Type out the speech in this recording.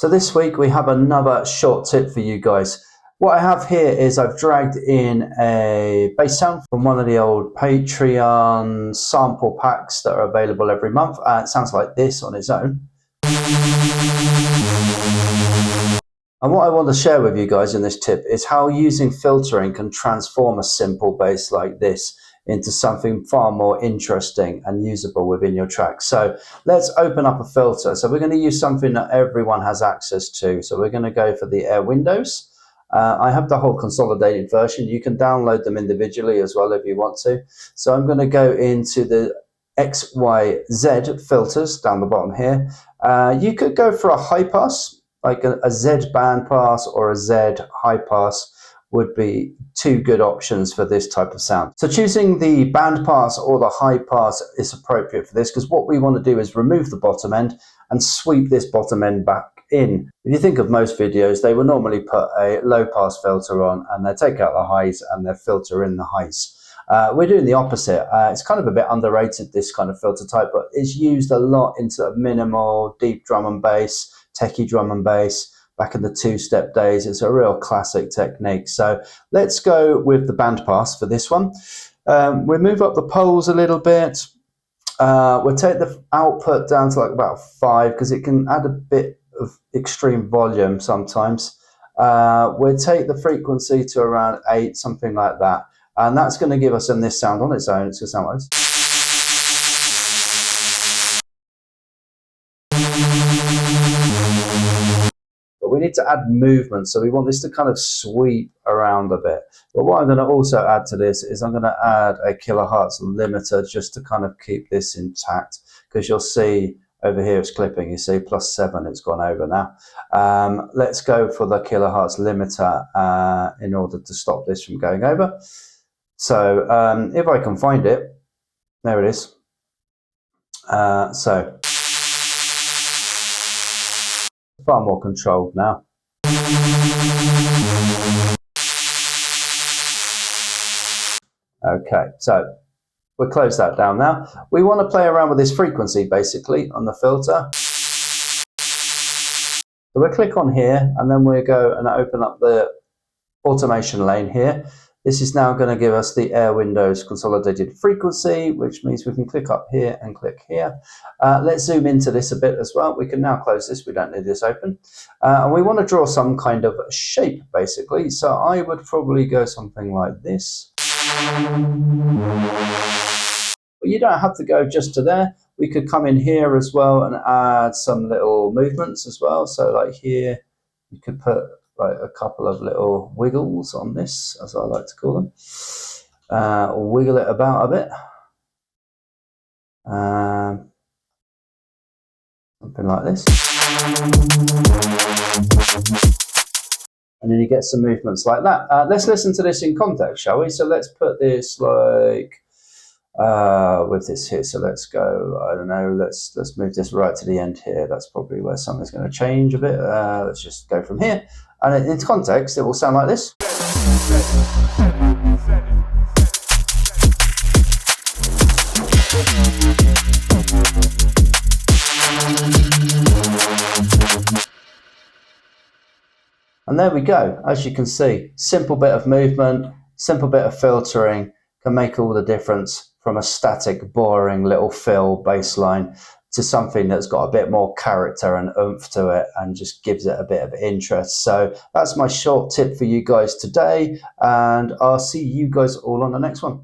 So this week we have another short tip for you guys. What I have here is I've dragged in a bass sound from one of the old Patreon sample packs that are available every month. It sounds like this on its own. And what I want to share with you guys in this tip is how using filtering can transform a simple bass like this into something far more interesting and usable within your track. So let's open up a filter. So we're going to use something that everyone has access to. So we're going to go for the Air windows. I have the whole consolidated version. You can download them individually as well if you want to. So I'm going to go into the X, Y, Z filters down the bottom here. You could go for a high pass, like a Z band pass or a Z high pass would be two good options for this type of sound. So choosing the band pass or the high pass is appropriate for this, because what we want to do is remove the bottom end and sweep this bottom end back in. If you think of most videos, they will normally put a low pass filter on and they take out the highs and they filter in the highs. We're doing the opposite. It's kind of a bit underrated, this kind of filter type, but it's used a lot into minimal, deep drum and bass, techie drum and bass. Back in the two-step days, it's a real classic technique. So let's go with the band pass for this one. We'll move up the poles a little bit. We'll take the output down to like about 5 because it can add a bit of extreme volume sometimes. We'll take the frequency to around 8, something like that. And that's going to give us in this sound on its own. It's going to sound like this. We need to add movement, so we want this to kind of sweep around a bit. But what I'm going to also add to this is I'm going to add a kilohertz limiter just to kind of keep this intact, because you'll see over here it's clipping, you see +7, it's gone over now. Let's go for the kilohertz limiter in order to stop this from going over. So if I can find it, there it is. So far more controlled now. Okay, so we'll close that down now. We want to play around with this frequency basically on the filter. So we'll click on here and then we'll go and open up the automation lane here. This is now going to give us the Air windows consolidated frequency, which means we can click up here and click here. Let's zoom into this a bit as well. We can now close this. We don't need this open. And we want to draw some kind of shape, basically. So I would probably go something like this. But you don't have to go just to there. We could come in here as well and add some little movements as well. So like here, you could put like a couple of little wiggles on this, as I like to call them. Wiggle it about a bit. Something like this. And then you get some movements like that. Let's listen to this in context, shall we? So let's put this like with this here. So let's go, I don't know, let's move this right to the end here. That's probably where something's going to change a bit. Let's just go from here. And in context, it will sound like this. And there we go. As you can see, simple bit of movement, simple bit of filtering can make all the difference from a static, boring little fill bass line to something that's got a bit more character and oomph to it and just gives it a bit of interest. So that's my short tip for you guys today, and I'll see you guys all on the next one.